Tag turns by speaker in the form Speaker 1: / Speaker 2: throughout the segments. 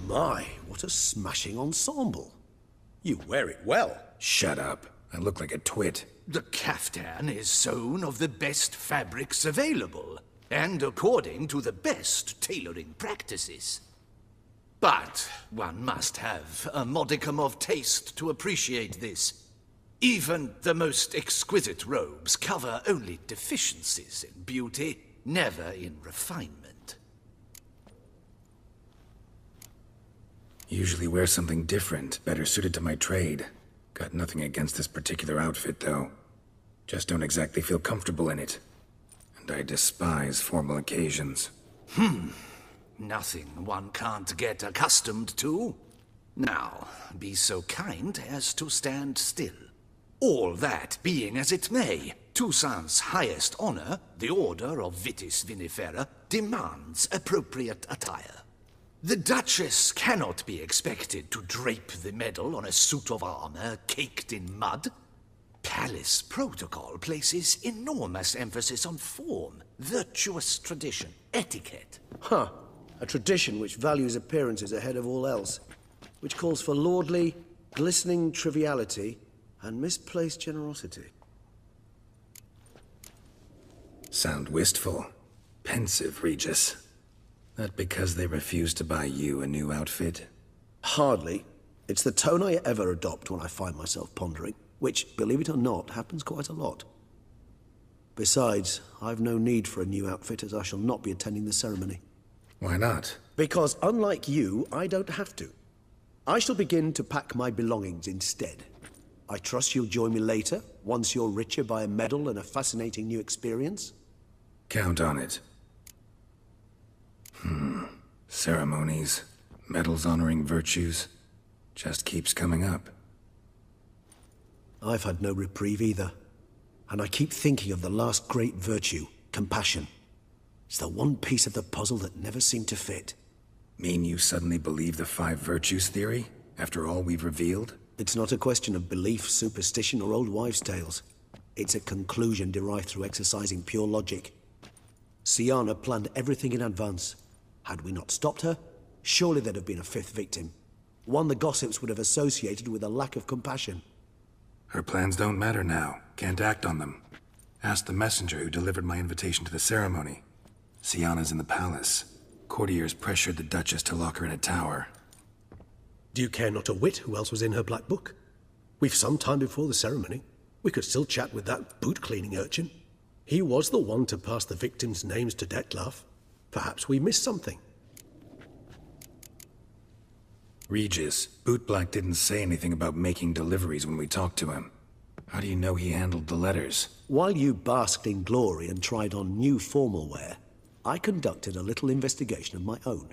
Speaker 1: My, what a smashing ensemble. You wear it well.
Speaker 2: Shut up. I look like a twit.
Speaker 3: The caftan is sewn of the best fabrics available, and according to the best tailoring practices. But one must have a modicum of taste to appreciate this. Even the most exquisite robes cover only deficiencies in beauty, never in refinement.
Speaker 2: Usually wear something different, better suited to my trade. Got nothing against this particular outfit, though. Just don't exactly feel comfortable in it. And I despise formal occasions.
Speaker 3: Nothing one can't get accustomed to. Now, be so kind as to stand still. All that being as it may, Toussaint's highest honor, the Order of Vitis Vinifera, demands appropriate attire. The Duchess cannot be expected to drape the medal on a suit of armor caked in mud. Palace protocol places enormous emphasis on form, virtuous tradition, etiquette.
Speaker 1: Huh. A tradition which values appearances ahead of all else. Which calls for lordly, glistening triviality and misplaced generosity.
Speaker 2: Sound wistful. Pensive, Regis. That because they refuse to buy you a new outfit?
Speaker 1: Hardly. It's the tone I ever adopt when I find myself pondering, which, believe it or not, happens quite a lot. Besides, I've no need for a new outfit as I shall not be attending the ceremony.
Speaker 2: Why not?
Speaker 1: Because unlike you, I don't have to. I shall begin to pack my belongings instead. I trust you'll join me later, once you're richer by a medal and a fascinating new experience?
Speaker 2: Count on it. Ceremonies, medals honoring virtues, just keeps coming up.
Speaker 1: I've had no reprieve either. And I keep thinking of the last great virtue, compassion. It's the one piece of the puzzle that never seemed to fit.
Speaker 2: Mean you suddenly believe the 5 virtues theory, after all we've revealed?
Speaker 1: It's not a question of belief, superstition, or old wives' tales. It's a conclusion derived through exercising pure logic. Siana planned everything in advance. Had we not stopped her, surely there'd have been a 5th victim. One the gossips would have associated with a lack of compassion.
Speaker 2: Her plans don't matter now. Can't act on them. Ask the messenger who delivered my invitation to the ceremony. Siana's in the palace. Courtiers pressured the Duchess to lock her in a tower.
Speaker 1: Do you care not a whit who else was in her black book? We've some time before the ceremony. We could still chat with that boot-cleaning urchin. He was the one to pass the victims' names to Dettlaff. Perhaps we missed something.
Speaker 2: Regis, Bootblack didn't say anything about making deliveries when we talked to him. How do you know he handled the letters?
Speaker 1: While you basked in glory and tried on new formal wear, I conducted a little investigation of my own.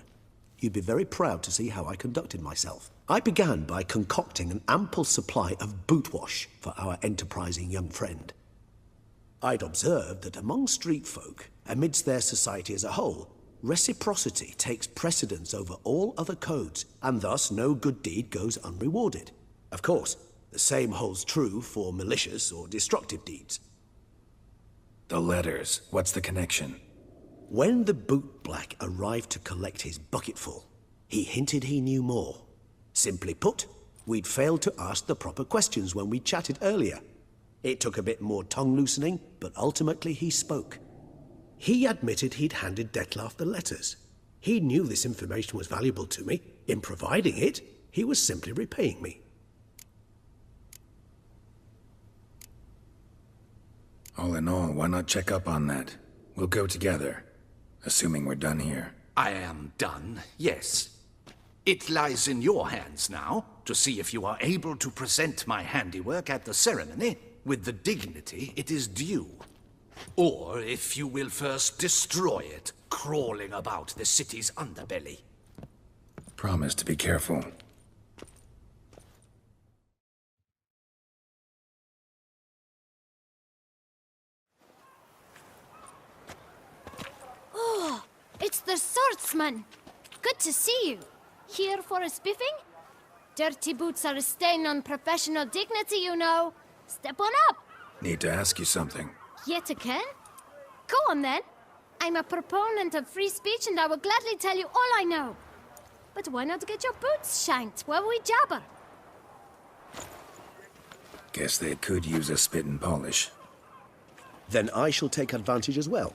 Speaker 1: You'd be very proud to see how I conducted myself. I began by concocting an ample supply of boot wash for our enterprising young friend. I'd observed that among street folk, amidst their society as a whole, reciprocity takes precedence over all other codes, and thus no good deed goes unrewarded. Of course, the same holds true for malicious or destructive deeds.
Speaker 2: The letters, what's the connection?
Speaker 1: When the bootblack arrived to collect his bucketful, he hinted he knew more. Simply put, we'd failed to ask the proper questions when we chatted earlier. It took a bit more tongue-loosening, but ultimately he spoke. He admitted he'd handed Dettlaff the letters. He knew this information was valuable to me. In providing it, he was simply repaying me.
Speaker 2: All in all, why not check up on that? We'll go together, assuming we're done here.
Speaker 3: I am done, yes. It lies in your hands now to see if you are able to present my handiwork at the ceremony with the dignity it is due. Or if you will first destroy it, crawling about the city's underbelly.
Speaker 2: Promise to be careful.
Speaker 4: Oh, it's the swordsman. Good to see you. Here for a spiffing? Dirty boots are a stain on professional dignity, you know. Step on up.
Speaker 2: Need to ask you something.
Speaker 4: Yet again? Go on then. I'm a proponent of free speech and I will gladly tell you all I know. But why not get your boots shanked while we jabber?
Speaker 2: Guess they could use a spit and polish.
Speaker 1: Then I shall take advantage as well.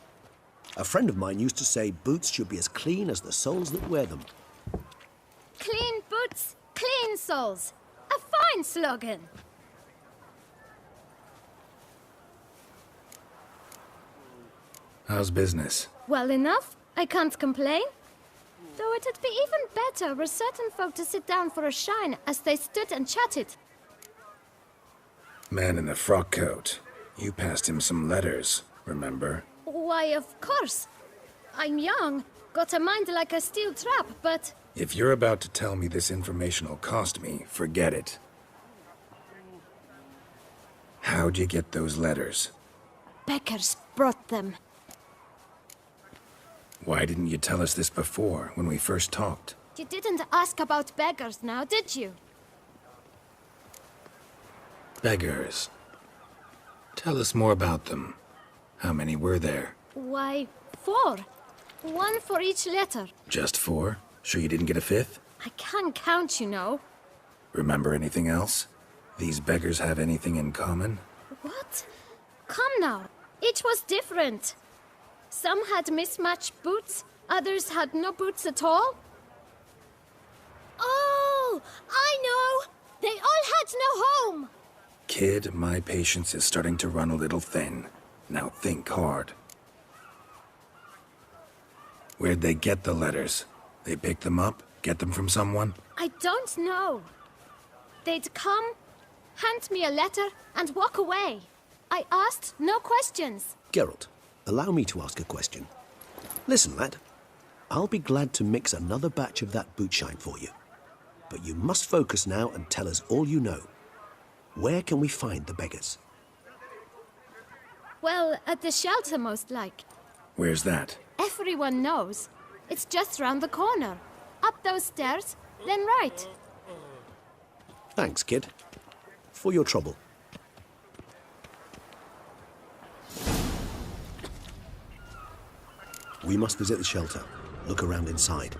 Speaker 1: A friend of mine used to say boots should be as clean as the soles that wear them.
Speaker 4: Clean boots, clean soles. A fine slogan.
Speaker 2: How's business?
Speaker 4: Well enough. I can't complain. Though it'd be even better were certain folk to sit down for a shine as they stood and chatted.
Speaker 2: Man in the frock coat. You passed him some letters, remember?
Speaker 4: Why, of course. I'm young, got a mind like a steel trap, but...
Speaker 2: If you're about to tell me this information will cost me, forget it. How'd you get those letters?
Speaker 4: Beggars brought them.
Speaker 2: Why didn't you tell us this before, when we first talked?
Speaker 4: You didn't ask about beggars now, did you?
Speaker 2: Beggars. Tell us more about them. How many were there?
Speaker 4: Why, 4. 1 for each letter.
Speaker 2: Just 4? Sure you didn't get a 5th?
Speaker 4: I can't count, you know.
Speaker 2: Remember anything else? These beggars have anything in common?
Speaker 4: What? Come now. Each was different. Some had mismatched boots, others had no boots at all. Oh, I know! They all had no home!
Speaker 2: Kid, my patience is starting to run a little thin. Now think hard. Where'd they get the letters? They pick them up? Get them from someone?
Speaker 4: I don't know. They'd come, hand me a letter, and walk away. I asked no questions.
Speaker 1: Geralt, allow me to ask a question. Listen, lad. I'll be glad to mix another batch of that boot shine for you. But you must focus now and tell us all you know. Where can we find the beggars?
Speaker 4: Well, at the shelter, most like.
Speaker 2: Where's that?
Speaker 4: Everyone knows. It's just round the corner. Up those stairs, then right.
Speaker 1: Thanks, kid. For your trouble. We must visit the shelter. Look around inside.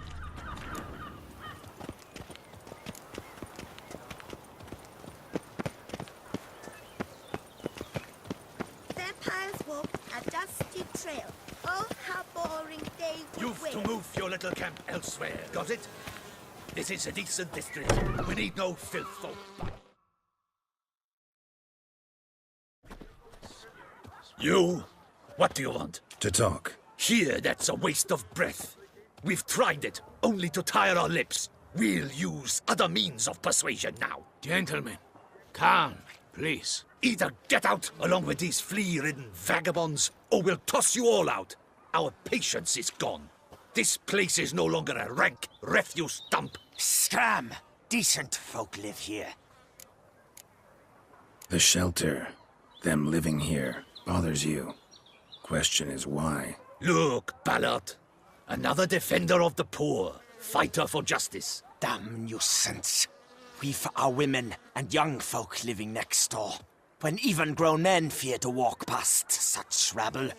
Speaker 5: Vampires walk a dusty trail. Oh, how boring they would
Speaker 3: You've to move your little camp elsewhere, got it? This is a decent district. We need no filth folk. You? What do you want?
Speaker 2: To talk.
Speaker 3: Here, that's a waste of breath. We've tried it, only to tire our lips. We'll use other means of persuasion now.
Speaker 6: Gentlemen, calm, please.
Speaker 3: Either get out along with these flea-ridden vagabonds, or we'll toss you all out. Our patience is gone. This place is no longer a rank refuse dump.
Speaker 7: Scram! Decent folk live here.
Speaker 2: The shelter, them living here, bothers you. Question is why?
Speaker 3: Look, Ballard. Another defender of the poor, fighter for justice.
Speaker 7: Damn nuisance. We've our women and young folk living next door, when even grown men fear to walk past such rabble.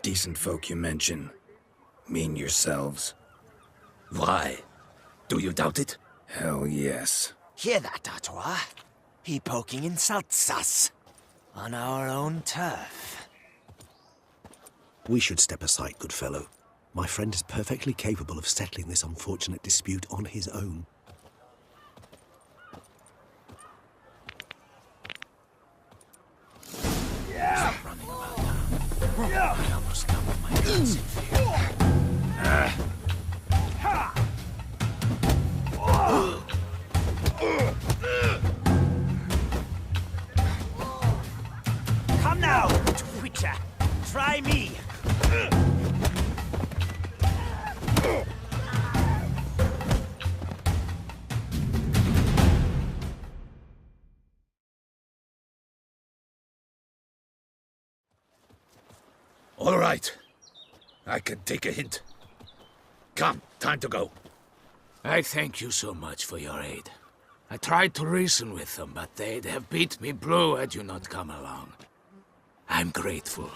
Speaker 2: Decent folk you mention. Mean yourselves?
Speaker 3: Why? Do you doubt it?
Speaker 2: Hell yes.
Speaker 7: Hear that, Artois? He poking insults us. On our own turf.
Speaker 1: We should step aside, good fellow. My friend is perfectly capable of settling this unfortunate dispute on his own.
Speaker 6: Stop running about now. I almost doubled my guns in fear.
Speaker 7: Come now, Twitcher. Try me.
Speaker 3: All right. I can take a hint. Come, time to go.
Speaker 6: I thank you so much for your aid. I tried to reason with them, but they'd have beat me blue had you not come along. I'm grateful.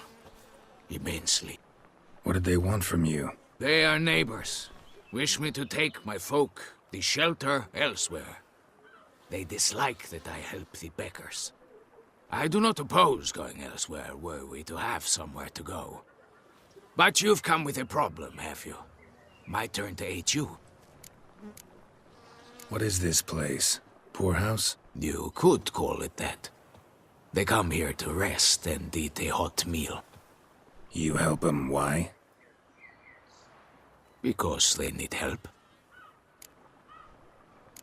Speaker 6: Immensely.
Speaker 2: What did they want from you?
Speaker 6: They are neighbors. wish me to take my folk the shelter elsewhere. They dislike that I help the beggars. I do not oppose going elsewhere were we to have somewhere to go. But you've come with a problem, have you? My turn to aid you.
Speaker 2: What is this place? Poorhouse?
Speaker 6: You could call it that. They come here to rest and eat a hot meal.
Speaker 2: You help them, why?
Speaker 6: Because they need help.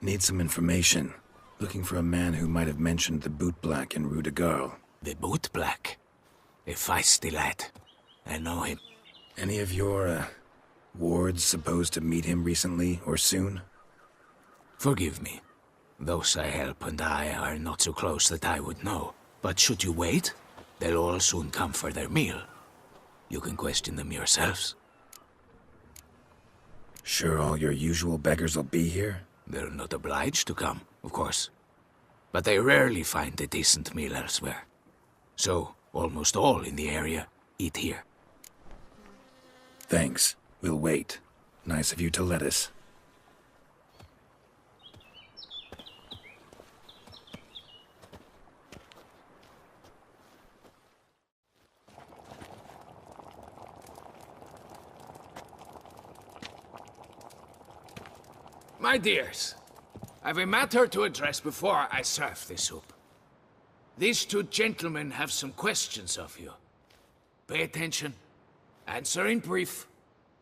Speaker 2: Need some information. Looking for a man who might have mentioned the bootblack in Rue de Garl.
Speaker 6: The bootblack? A feisty lad. I know him.
Speaker 2: Any of your, wards supposed to meet him recently or soon?
Speaker 6: Forgive me. Those I help and I are not so close that I would know. But should you wait, they'll all soon come for their meal. You can question them yourselves.
Speaker 2: Sure all your usual beggars will be here?
Speaker 6: They're not obliged to come, of course. But they rarely find a decent meal elsewhere. So, almost all in the area eat here.
Speaker 2: Thanks. We'll wait. Nice of you to let us.
Speaker 6: My dears, I've a matter to address before I serve the soup. These two gentlemen have some questions of you. Pay attention. Answer in brief.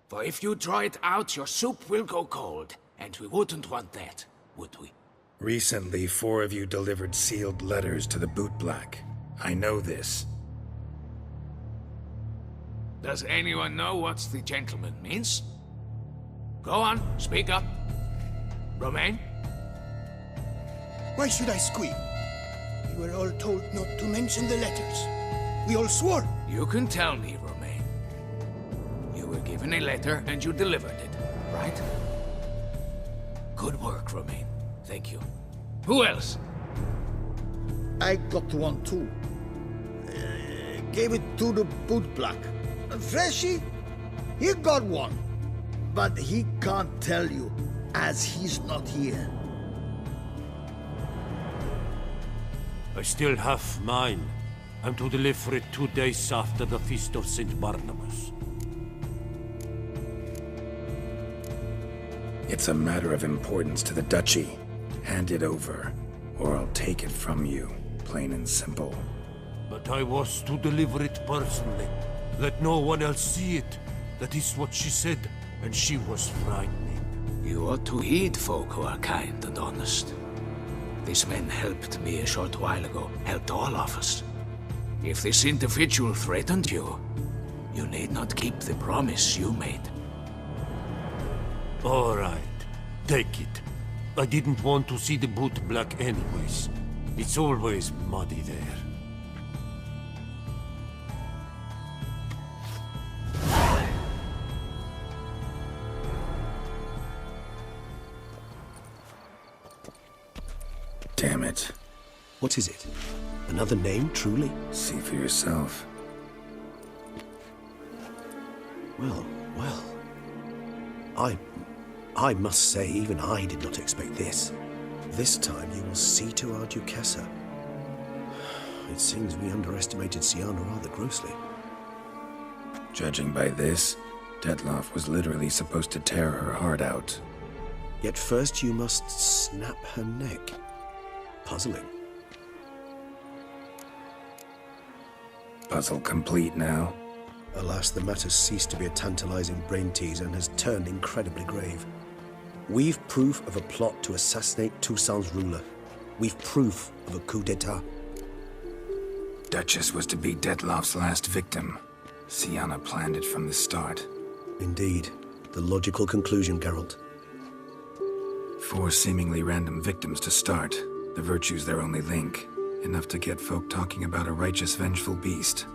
Speaker 6: For if you draw it out, your soup will go cold. And we wouldn't want that, would we?
Speaker 2: Recently, 4 of you delivered sealed letters to the bootblack. I know this.
Speaker 6: Does anyone know what the gentleman means? Go on, speak up. Romain?
Speaker 8: Why should I squeal? We were all told not to mention the letters. We all swore.
Speaker 6: You can tell me, Romain. You were given a letter and you delivered it, right? Good work, Romain. Thank you. Who else?
Speaker 8: I got one too. Gave it to the bootblack. Freshie, he got one. But he can't tell you, as he's not here.
Speaker 9: I still have mine. I'm to deliver it 2 days after the Feast of St. Barnabas.
Speaker 2: It's a matter of importance to the Duchy. Hand it over, or I'll take it from you, plain and simple.
Speaker 9: But I was to deliver it personally. Let no one else see it. That is what she said, and she was frightening.
Speaker 6: You ought to heed folk who are kind and honest. This man helped me a short while ago, helped all of us. If this individual threatened you, you need not keep the promise you made.
Speaker 9: All right, take it. I didn't want to see the bootblack anyways. It's always muddy there.
Speaker 2: Damn it.
Speaker 1: What is it? Another name, truly?
Speaker 2: See for yourself.
Speaker 1: Well, well. I must say, even I did not expect this. This time you will see to our Duchessa. It seems we underestimated Sienna rather grossly.
Speaker 2: Judging by this, Detloff was literally supposed to tear her heart out.
Speaker 1: Yet first you must snap her neck. Puzzling.
Speaker 2: Puzzle complete now.
Speaker 1: Alas, the matter ceased to be a tantalizing brain tease and has turned incredibly grave. We've proof of a plot to assassinate Toussaint's ruler. We've proof of a coup d'etat.
Speaker 2: Duchess was to be Detloff's last victim. Sienna planned it from the start.
Speaker 1: Indeed. The logical conclusion, Geralt.
Speaker 2: 4 seemingly random victims to start. The virtue's their only link. Enough to get folk talking about a righteous, vengeful beast.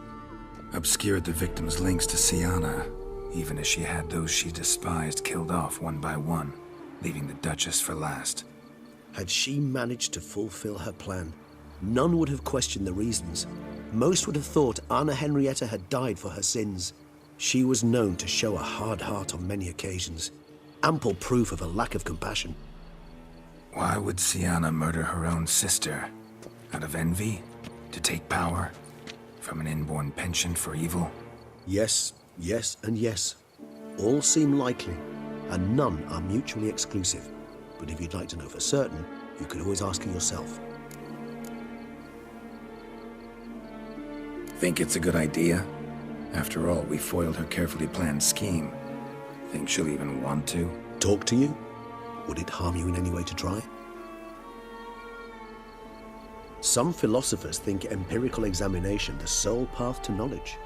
Speaker 2: Obscured the victims' links to Sienna, even as she had those she despised killed off one by one, leaving the Duchess for last.
Speaker 1: Had she managed to fulfill her plan, none would have questioned the reasons. Most would have thought Anna Henrietta had died for her sins. She was known to show a hard heart on many occasions. Ample proof of a lack of compassion.
Speaker 2: Why would Siana murder her own sister? Out of envy? To take power? From an inborn penchant for evil?
Speaker 1: Yes, yes, and yes. All seem likely, and none are mutually exclusive. But if you'd like to know for certain, you could always ask her yourself.
Speaker 2: Think it's a good idea? After all, we foiled her carefully planned scheme. Think she'll even want to?
Speaker 1: Talk to you? Would it harm you in any way to try? Some philosophers think empirical examination the sole path to knowledge.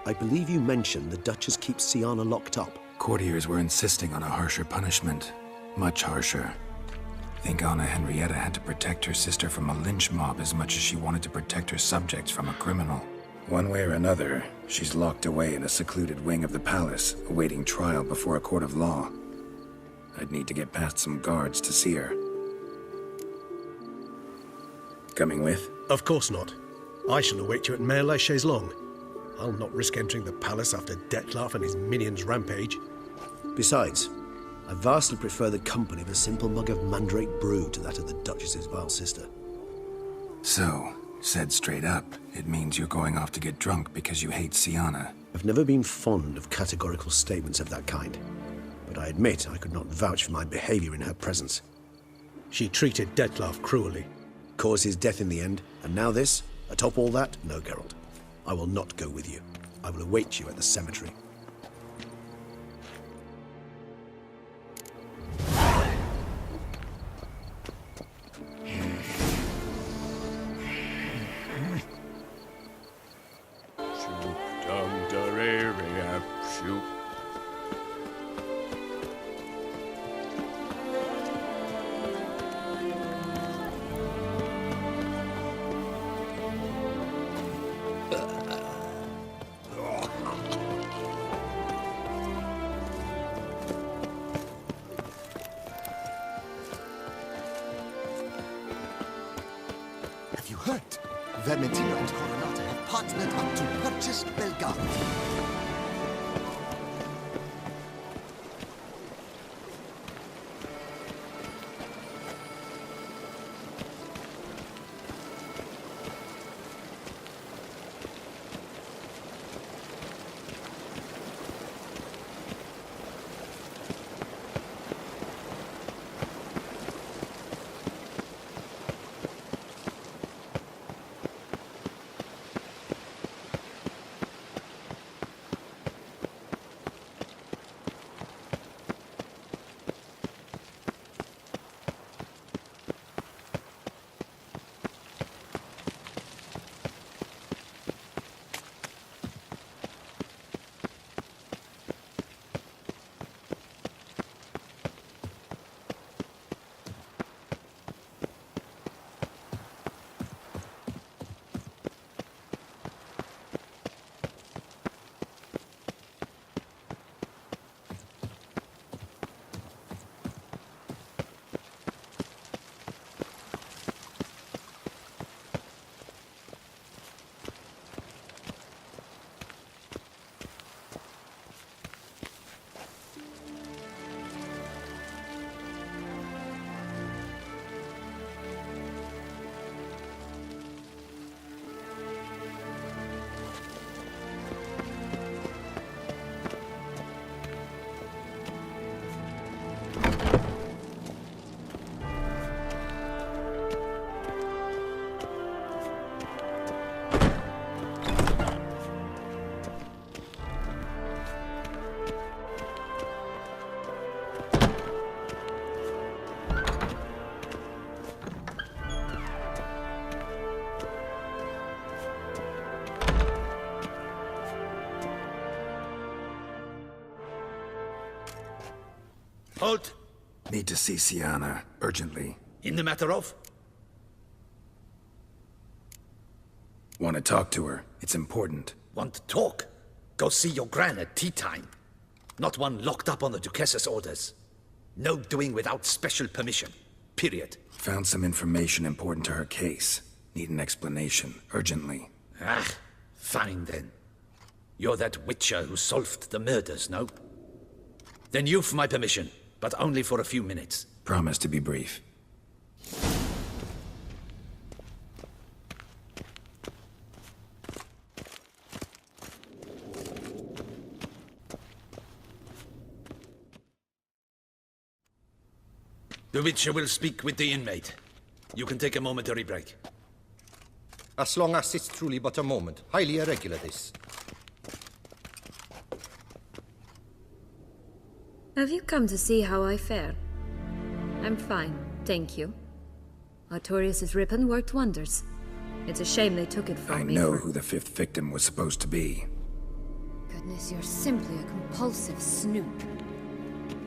Speaker 1: I believe you mentioned the Duchess keeps Siana locked up.
Speaker 2: Courtiers were insisting on a harsher punishment. Much harsher. Think Anna Henrietta had to protect her sister from a lynch mob as much as she wanted to protect her subjects from a criminal. One way or another, she's locked away in a secluded wing of the palace, awaiting trial before a court of law. I'd need to get past some guards to see her. Coming with?
Speaker 1: Of course not. I shall await you at Mare la Chaise-Longue. I'll not risk entering the palace after Dettlaff and his minions rampage. Besides, I vastly prefer the company of a simple mug of mandrake brew to that of the Duchess's vile sister.
Speaker 2: So, said straight up, it means you're going off to get drunk because you hate Siana.
Speaker 1: I've never been fond of categorical statements of that kind, but I admit I could not vouch for my behavior in her presence. She treated Dettlaff cruelly, caused his death in the end, and now this? Atop all that? No, Geralt. I will not go with you. I will await you at the cemetery.
Speaker 10: Have you heard? Vermentino and Coronata have partnered up to purchase Belgard.
Speaker 3: Halt!
Speaker 2: Need to see Siana, urgently.
Speaker 3: In the matter of?
Speaker 2: Want to talk to her. It's important.
Speaker 3: Want to talk? Go see your gran at tea time. Not one locked up on the Duchess's orders. No doing without special permission. Period.
Speaker 2: Found some information important to her case. Need an explanation, urgently.
Speaker 3: Ah, fine then. You're that witcher who solved the murders, no? Then you've my permission, but only for a few minutes.
Speaker 2: Promise to be brief.
Speaker 3: The Witcher will speak with the inmate. You can take a momentary break.
Speaker 10: As long as it's truly but a moment. Highly irregular, this.
Speaker 11: Have you come to see how I fare? I'm fine, thank you. Artorius' ribbon worked wonders. It's a shame they took it from me.
Speaker 2: I know who the fifth victim was supposed to be.
Speaker 11: Goodness, you're simply a compulsive snoop.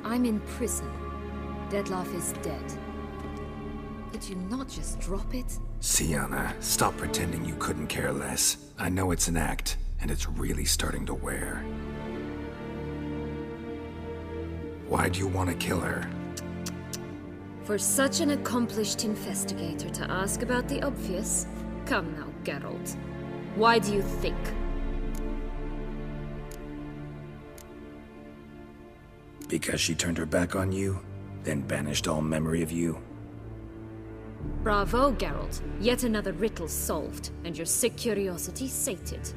Speaker 11: I'm in prison. Deadloff is dead. Could you not just drop it?
Speaker 2: Sienna, stop pretending you couldn't care less. I know it's an act, and it's really starting to wear. Why'd you want to kill her?
Speaker 11: For such an accomplished investigator to ask about the obvious? Come now, Geralt. Why do you think?
Speaker 2: Because she turned her back on you, then banished all memory of you?
Speaker 11: Bravo, Geralt. Yet another riddle solved, and your sick curiosity sated.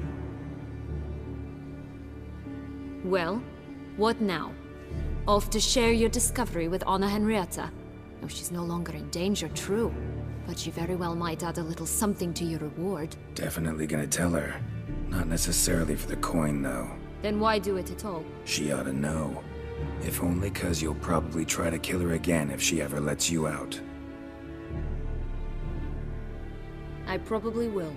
Speaker 11: Well, what now? Off to share your discovery with Anna Henrietta? Oh, she's no longer in danger, true. But she very well might add a little something to your reward.
Speaker 2: Definitely gonna tell her. Not necessarily for the coin, though.
Speaker 11: Then why do it at all?
Speaker 2: She ought to know. If only 'cause you'll probably try to kill her again if she ever lets you out.
Speaker 11: I probably will.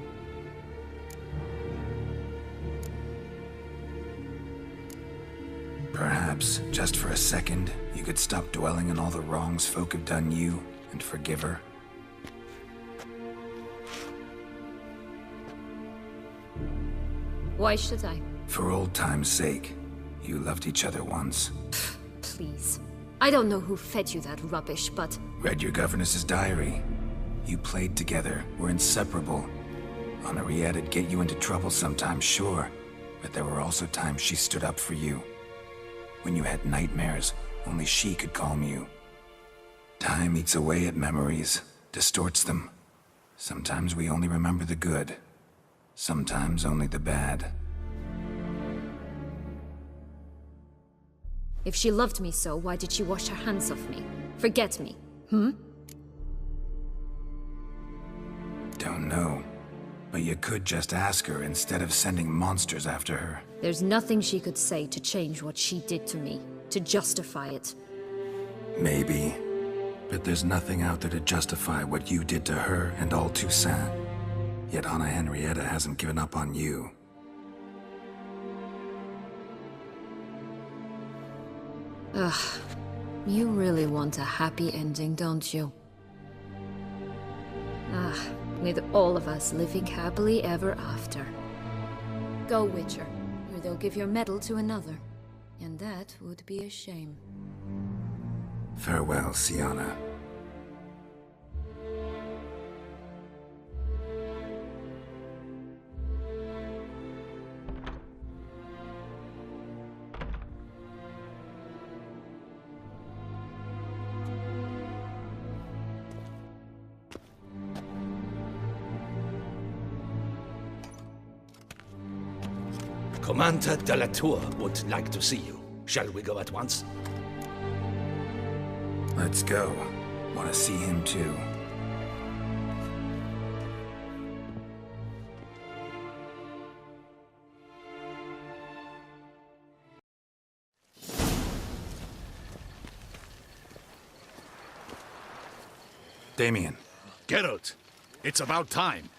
Speaker 2: Perhaps, just for a second, you could stop dwelling on all the wrongs folk have done you and forgive her.
Speaker 11: Why should I?
Speaker 2: For old time's sake. You loved each other once.
Speaker 11: Please. I don't know who fed you that rubbish, but...
Speaker 2: Read your governess's diary. You played together, were inseparable. Henriette'd get you into trouble sometimes, sure. But there were also times she stood up for you. When you had nightmares, only she could calm you. Time eats away at memories, distorts them. Sometimes we only remember the good. Sometimes only the bad.
Speaker 11: If she loved me so, why did she wash her hands off me? Forget me,
Speaker 2: Don't know. But you could just ask her instead of sending monsters after her.
Speaker 11: There's nothing she could say to change what she did to me, to justify it.
Speaker 2: Maybe. But there's nothing out there to justify what you did to her and all Toussaint. Yet Anna Henrietta hasn't given up on you.
Speaker 11: Ugh. You really want a happy ending, don't you? With all of us living happily ever after. Go, Witcher, or they'll give your medal to another. And that would be a shame.
Speaker 2: Farewell, Sienna.
Speaker 3: Commander de la Tour would like to see you. Shall we go at once?
Speaker 2: Let's go. Want to see him too. Damien.
Speaker 3: Geralt, it's about time.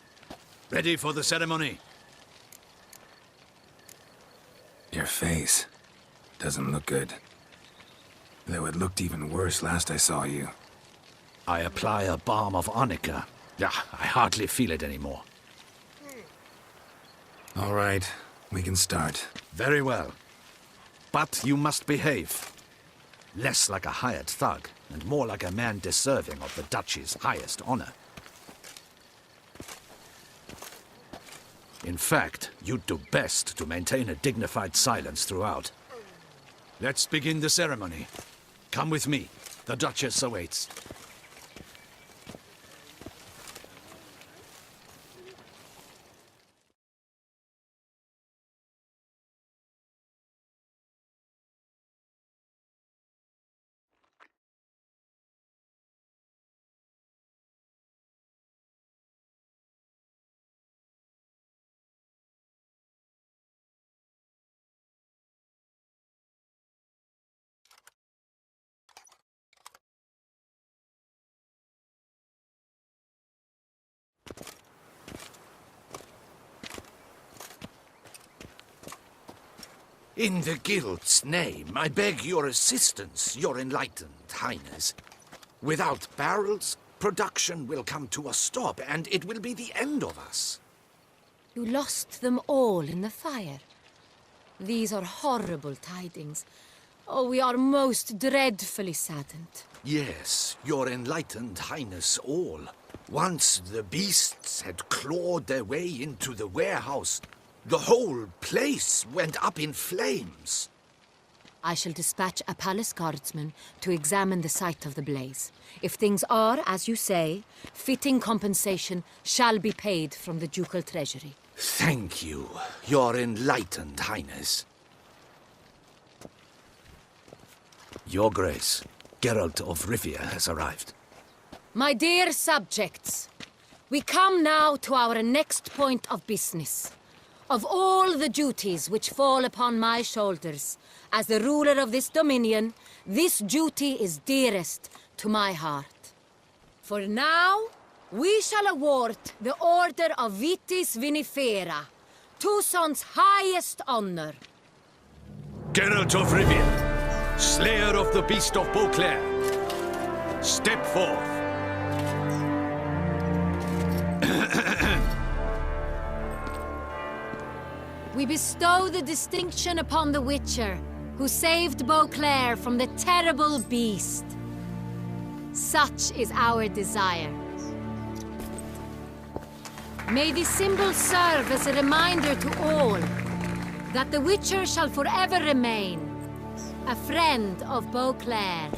Speaker 3: Ready for the ceremony?
Speaker 2: Your face doesn't look good. Though it looked even worse last I saw you.
Speaker 3: I apply a balm of arnica. Yeah, I hardly feel it anymore.
Speaker 2: All right, we can start.
Speaker 3: Very well. But you must behave. Less like a hired thug, and more like a man deserving of the Duchy's highest honor. In fact, you'd do best to maintain a dignified silence throughout. Let's begin the ceremony. Come with me. The Duchess awaits. In the Guild's name, I beg your assistance, your enlightened highness. Without barrels, production will come to a stop, and it will be the end of us.
Speaker 11: You lost them all in the fire. These are horrible tidings. Oh, we are most dreadfully saddened.
Speaker 3: Yes, your enlightened highness all. Once the beasts had clawed their way into the warehouse, the whole place went up in flames.
Speaker 11: I shall dispatch a palace guardsman to examine the site of the blaze. If things are, as you say, fitting compensation shall be paid from the ducal treasury.
Speaker 3: Thank you, your enlightened highness. Your Grace, Geralt of Rivia has arrived.
Speaker 11: My dear subjects, we come now to our next point of business. Of all the duties which fall upon my shoulders, as the ruler of this dominion, this duty is dearest to my heart. For now, we shall award the Order of Vitis Vinifera, Tucson's highest honor.
Speaker 3: Geralt of Rivia, Slayer of the Beast of Beauclair, step forth.
Speaker 11: We bestow the distinction upon the Witcher, who saved Beauclair from the terrible beast. Such is our desire. May this symbol serve as a reminder to all that the Witcher shall forever remain a friend of Beauclair.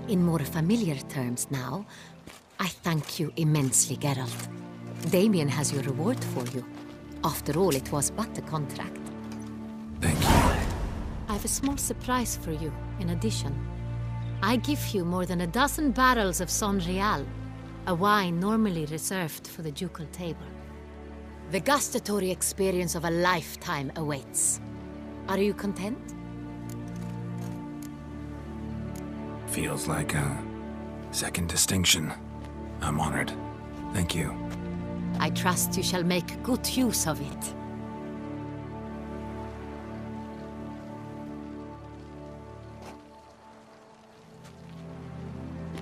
Speaker 11: In more familiar terms now, I thank you immensely, Geralt. Damien has your reward for you. After all, it was but a contract.
Speaker 2: Thank you.
Speaker 11: I have a small surprise for you, in addition. I give you more than a dozen barrels of Son Real, a wine normally reserved for the ducal table. The gustatory experience of a lifetime awaits. Are you content?
Speaker 2: Feels like a second distinction. I'm honored. Thank you.
Speaker 11: I trust you shall make good use of it.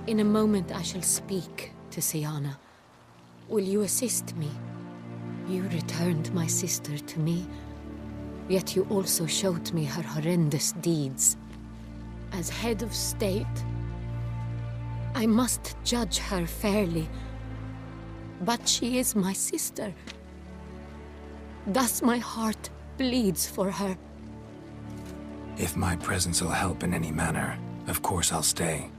Speaker 11: In a moment I shall speak to Syanna. Will you assist me? You returned my sister to me, yet you also showed me her horrendous deeds. As head of state, I must judge her fairly. But she is my sister. Thus my heart bleeds for her.
Speaker 2: If my presence will help in any manner, of course I'll stay.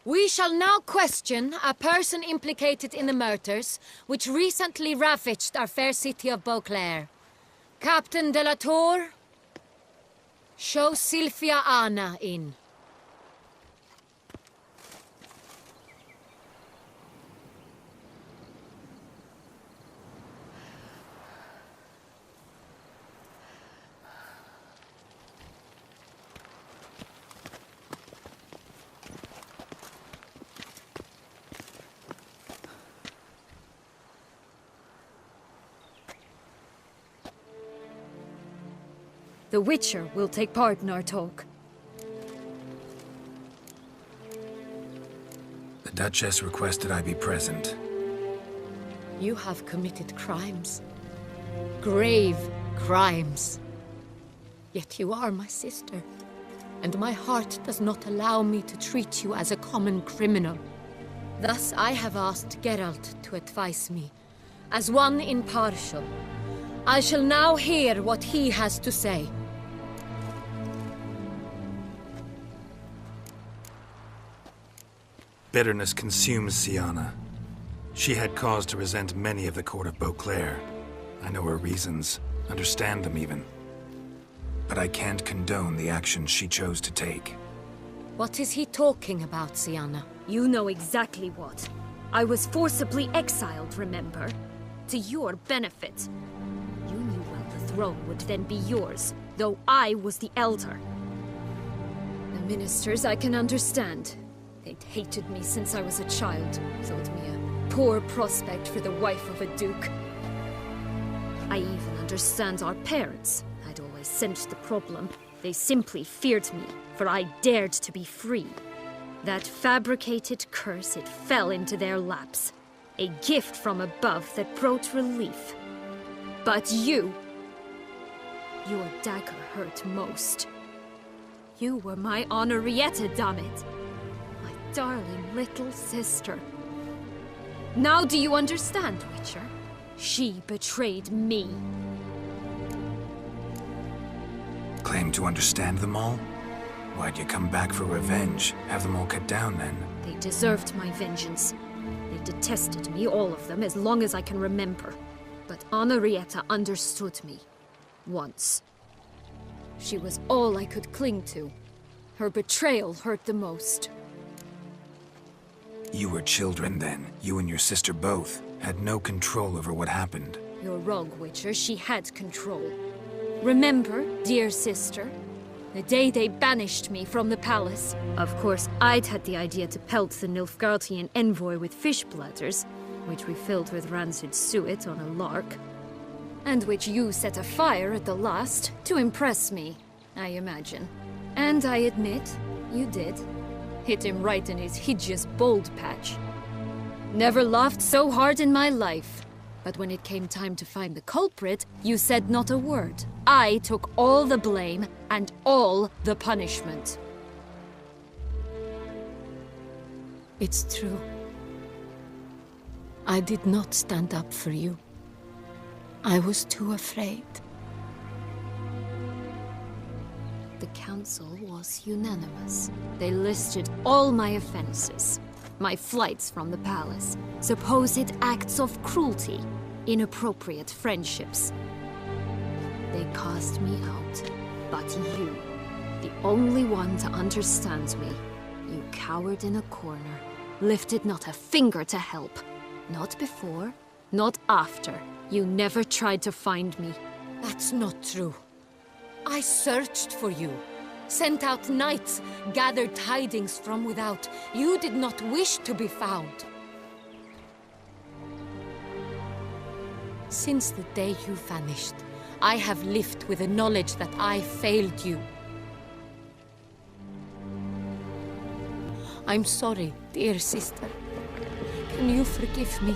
Speaker 11: We shall now question a person implicated in the murders which recently ravaged our fair city of Beauclair. Captain de la Tour, show Sylvia Anna in.
Speaker 12: The Witcher will take part in our talk.
Speaker 2: The Duchess requested I be present.
Speaker 11: You have committed crimes. Grave crimes. Yet you are my sister, and my heart does not allow me to treat you as a common criminal. Thus I have asked Geralt to advise me, as one impartial,
Speaker 12: I shall now hear what he has to say.
Speaker 2: Bitterness consumes Siana. She had cause to resent many of the court of Beauclair. I know her reasons, understand them even. But I can't condone the actions she chose to take.
Speaker 12: What is he talking about, Siana? You know exactly what. I was forcibly exiled, remember? To your benefit. You knew well the throne would then be yours, though I was the elder. The ministers I can understand. They'd hated me since I was a child, thought me a poor prospect for the wife of a duke. I even understand our parents. I'd always sensed the problem. They simply feared me, for I dared to be free. That fabricated curse, it fell into their laps. A gift from above that brought relief. But you... your dagger hurt most. You were my Henrietta, damn it. My darling little sister. Now do you understand, Witcher? She betrayed me.
Speaker 2: Claim to understand them all? Why'd you come back for revenge? Have them all cut down then?
Speaker 12: They deserved my vengeance. They detested me, all of them, as long as I can remember. But Henrietta understood me. Once. She was all I could cling to. Her betrayal hurt the most.
Speaker 2: You were children then. You and your sister both had no control over what happened.
Speaker 12: You're wrong, Witcher. She had control. Remember, dear sister? The day they banished me from the palace. Of course, I'd had the idea to pelt the Nilfgaardian envoy with fish bladders, which we filled with rancid suet on a lark. And which you set afire at the last, to impress me, I imagine. And I admit, you did. Hit him right in his hideous bald patch. Never laughed so hard in my life. But when it came time to find the culprit, you said not a word. I took all the blame and all the punishment. It's true. I did not stand up for you. I was too afraid. The council was unanimous. They listed all my offenses. My flights from the palace, supposed acts of cruelty, inappropriate friendships. They cast me out, but you, the only one to understand me, you cowered in a corner, lifted not a finger to help. Not before, not after. You never tried to find me.
Speaker 13: That's not true. I searched for you. Sent out knights, gathered tidings from without. You did not wish to be found. Since the day you vanished, I have lived with the knowledge that I failed you. I'm sorry, dear sister. Can you forgive me?